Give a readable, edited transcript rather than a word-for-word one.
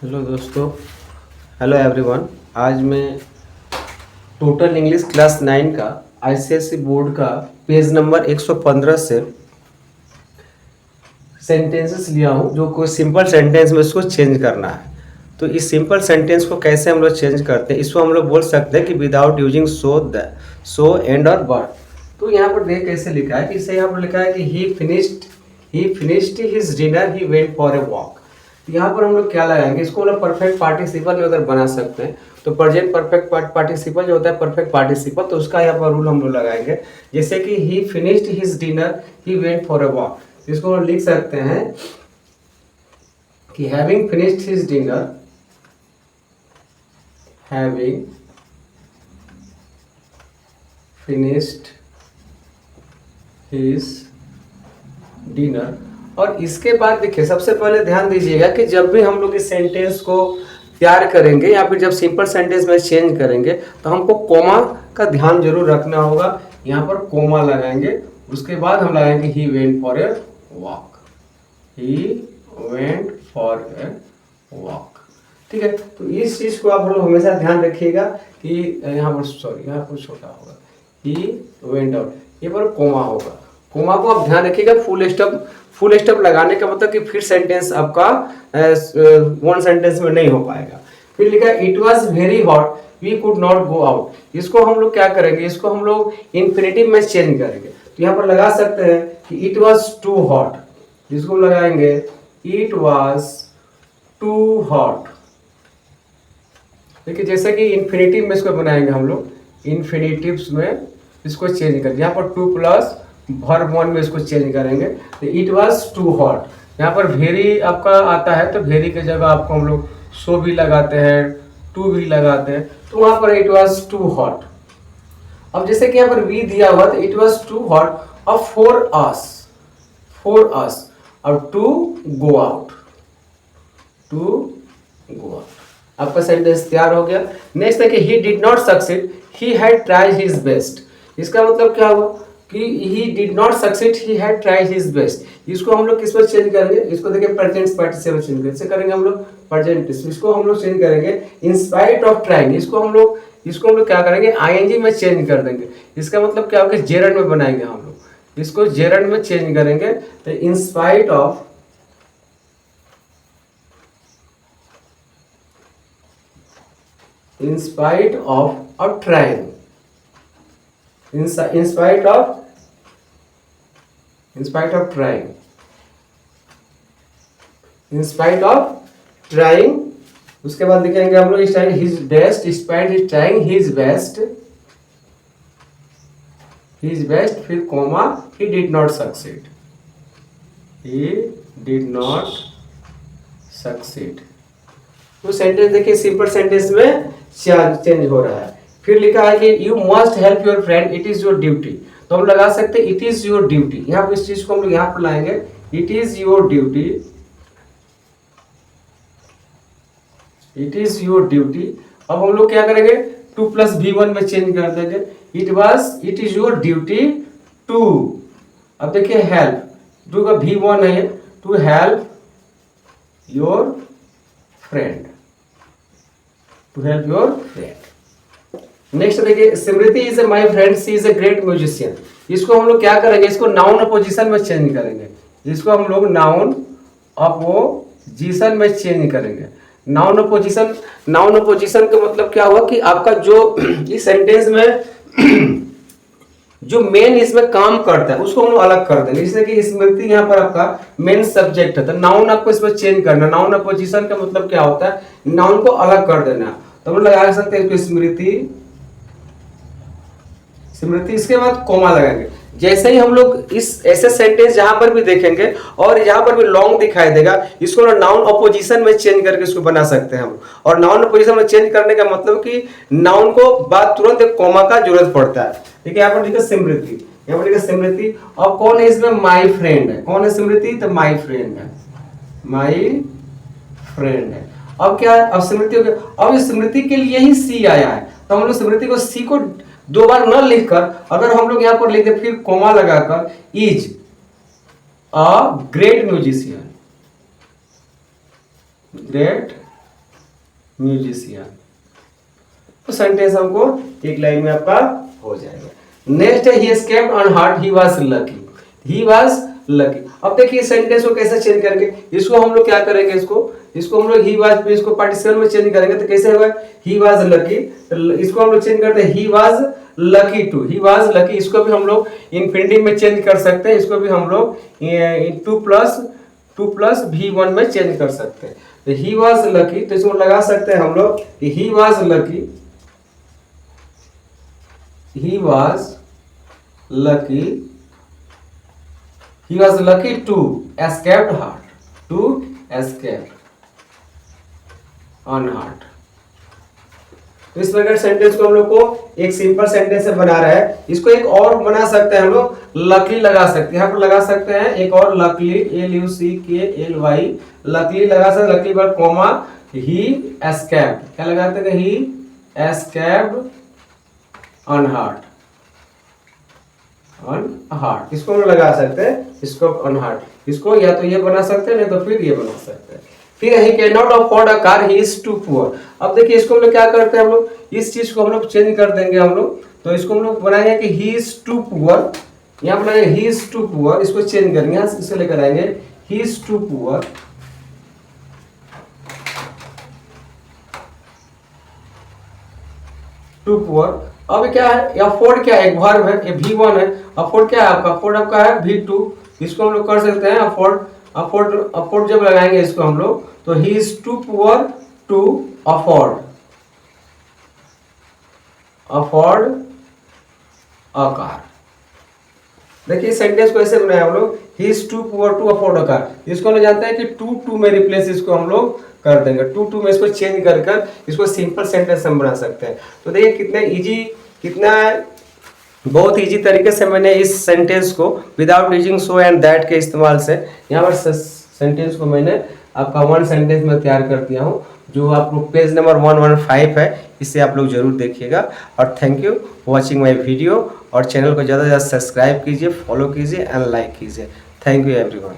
Hello दोस्तों। Hello everyone. आज मैं टोटल इंग्लिश क्लास 9 का आईसीएसई बोर्ड का पेज नंबर 115 से सेंटेंसेस लिया हूँ, जो कोई सिंपल सेंटेंस में इसको चेंज करना है। तो इस सिंपल सेंटेंस को कैसे हम लोग चेंज करते हैं, इसको हम लोग बोल सकते हैं कि विदाउट यूजिंग सो एंड और बट। तो यहाँ पर देख कैसे लिखा है कि इसे यहाँ पर लिखा है कि ही finished his dinner, he went for a walk. तो यहाँ पर हम लोग क्या लगाएंगे, इसको हम लोग परफेक्ट पार्टिसिपल में अगर बना सकते हैं तो प्रेजेंट परफेक्ट पार्टिसिपल जो होता है परफेक्ट पार्टिसिपल, तो उसका यहाँ पर रूल हम लोग लगाएंगे। जैसे कि ही finished his dinner, he went for a walk. इसको हम लिख सकते हैं कि having finished his dinner, having finished his dinner. और इसके बाद देखिए, सबसे पहले ध्यान दीजिएगा कि जब भी हम लोग इस सेंटेंस को तैयार करेंगे या फिर जब सिंपल सेंटेंस में चेंज करेंगे तो हमको कोमा का ध्यान जरूर रखना होगा। यहाँ पर कोमा लगाएंगे, उसके बाद हम लगाएंगे he went for a walk, he went for a walk. ठीक है, तो इस चीज को आप लोग हमेशा ध्यान रखिएगा कि यहाँ पर छोटा होगा, ही वेंट आउट, ये पर कोमा होगा। कोमा को आप ध्यान रखिएगा। फुल स्टॉप लगाने का मतलब कि फिर सेंटेंस आपका वन सेंटेंस में नहीं हो पाएगा। फिर लिखा है it was very hot, we could not go out. इसको हम लोग क्या करेंगे, इसको हम लोग इन्फिनेटिव में चेंज करेंगे। तो यहाँ पर लगा सकते हैं कि इट वॉज टू हॉट, इसको लगाएंगे इट वॉज टू हॉट। देखिए, जैसे कि इन्फिनेटिव में इसको बनाएंगे हम लोग, इन्फिनेटिव्स में इसको चेंज करेंगे। यहाँ पर टू प्लस वर्ब वन में इसको चेंज करेंगे। तो इट वाज टू हॉट, यहाँ पर वेरी आपका आता है तो वेरी की जगह आपको हम लोग सो भी लगाते हैं, टू भी लगाते हैं। तो वहां पर इट वाज टू हॉट। अब जैसे कि यहाँ पर वी दिया हुआ तो इट वाज टू हॉट और फॉर अस और टू गो आउट, आपका सेंटेंस तैयार हो गया। नेक्स्ट देखिए, he did not succeed, he had tried his best. इसका मतलब क्या हुआ कि he did not succeed, he had tried his best. इसको हम लोग किस पर चेंज करेंगे, इसको देखिए प्रेजेंट पार्टिसिपल चेंज करेंगे हम लोग प्रेजेंट। इसको हम लोग चेंज करेंगे इन स्पाइट ऑफ ट्राइंग। इसको हम लोग क्या करेंगे, आईएनजी में चेंज कर देंगे। इसका मतलब क्या होगा, जेरंड में बनाएंगे हम लोग, इसको जेरंड में चेंज करेंगे। तो in spite of trying, in spite of trying, उसके बाद लिखेंगे हम लोग his best, despite his trying his best, फिर comma he did not succeed। तो सेंटेंस देखिए सिंपल सेंटेंस में चेंज हो रहा है। फिर लिखा है कि you must help your friend, it is your duty. तो हम लगा सकते हैं इट इज योर ड्यूटी। यहाँ पर इस चीज को हम लोग यहाँ पर लाएंगे, it is your duty, it is your duty. अब हम लोग क्या करेंगे, टू प्लस V1 में चेंज कर देंगे, it is your duty to. अब देखिए हेल्प, टू का V1 है, to help your friend, next देखिए, Smriti is my friend, she is a great musician. इसको हम लोग क्या करेंगे, इसको नाउन अपोजिशन में चेंज करेंगे। इसको हम लोग नाउन अपोजिशन में चेंज करेंगे। नाउन अपोजिशन का मतलब क्या हुआ कि आपका जो इस सेंटेंस में जो मेन इसमें काम करता है उसको हम लोग अलग कर देंगे। जैसे कि स्मृति यहाँ पर आपका मेन सब्जेक्ट है, तो नाउन आपको इसमें चेंज करना। नाउन अपोजिशन का मतलब क्या होता है, नाउन को अलग कर देना। तो हम लोग लगा सकते हैं स्मृति, इसके बाद कोमा लगाएंगे। जैसे ही हम लोग इस ऐसे सेंटेंस जहां पर भी देखेंगे और यहाँ पर भी लॉन्ग दिखाई देगा, इसको नाउन अपोजिशन में चेंज करके इसको बना सकते हैं हम। और नाउन अपोजिशन में चेंज करने का मतलब कि नाउन को बाद तुरंत एक कोमा का जरूरत पड़ता है। ठीक है, यहाँ पर लिखा स्मृति, यहाँ पर लिखा स्मृति। और कौन है इसमें, माई फ्रेंड है। कौन है स्मृति, तो माई फ्रेंड है। अब क्या है, अब स्मृति हो गया। अब स्मृति के लिए ही सी आया है, तो हम लोग स्मृति को सी को दो बार न लिखकर अगर हम लोग यहाँ पर लिखते फिर कोमा लगाकर, is a great musician, great musician. तो सेंटेंस हमको एक लाइन में आपका हो जाएगा। नेक्स्ट है he escaped unhurt, he was lucky. He was lucky. अब देखिए सेंटेंस को कैसे चेंज करेंगे, इसको हम लोग क्या करेंगे, इसको हम लोग ही वाज पे इसको पार्टिसिपल में चेंज करेंगे तो कैसे होगा, ही वाज लकी। इसको हम लोग चेंज करते हैं he was lucky too, he was lucky. इसको भी हम लोग इन्फिनिटिव में चेंज कर सकते हैं, इसको भी हम लोग 2 प्लस V1 में चेंज कर सकते हैं। तो ही वाज लकी, तो इसको लगा सकते हैं हम लोग ही was lucky, he was lucky to escape hurt, to escape unhurt। तो इस प्रकार सेंटेंस को हम लोग को एक सिंपल सेंटेंस से बना रहा है। इसको एक और बना सकते हैं हम लोग, लकली लगा सकते हैं, यहाँ पर लगा सकते हैं एक और लकली, LUCKLY, लकली लगा सकते हैं, लकली पर कॉमा ही एस्केप्ड, क्या लगाते हैं, ही एस्केप्ड अनहर्ट, अनहर्ट। इसको हम लगा सकते हैं, इसको अनहर्ट, इसको या तो ये बना सकते हैं नहीं तो फिर ये बना सकते हैं। फिर he can not afford a car, he is too poor. अब देखिए इसको हम लोग क्या करते हैं, हम लोग इस चीज को हम लोग चेंज कर देंगे हम लोग। तो इसको हम लोग बनाएंगे कि ही इज टू पुअर, यहाँ पर लगाएंगे ही इज टू पुअर, इसको चेंज करेंगे, यहाँ से लेकर आएंगे he is too poor, too poor. अब क्या है, अफोर्ड क्या है, एक वर्ब है, ये V1 है। अफोर्ड क्या है आपका, अफोर्ड आपका है V2। इसको हम लोग कर सकते हैं अफोर्ड जब लगाएंगे इसको हम लोग, तो he is too poor to afford a car. देखिए सेंटेंस को ऐसे बनाया हम लोग, he is too poor to afford a car. इसको हम जानते हैं कि टू में रिप्लेस इसको हम लोग कर देंगे, टू में इसको चेंज कर इसको सिंपल सेंटेंस हम बना सकते हैं। तो देखिए कितना बहुत इजी तरीके से मैंने इस सेंटेंस को without using so and that के इस्तेमाल से यहाँ पर सेंटेंस को मैंने आपका वन सेंटेंस में तैयार कर दिया हूँ, जो आप लोग पेज नंबर 115 है, इसे आप लोग जरूर देखिएगा। और thank you watching my video, और चैनल को ज़्यादा से ज़्यादा सब्सक्राइब कीजिए, फॉलो कीजिए एंड लाइक कीजिए। Thank you everyone.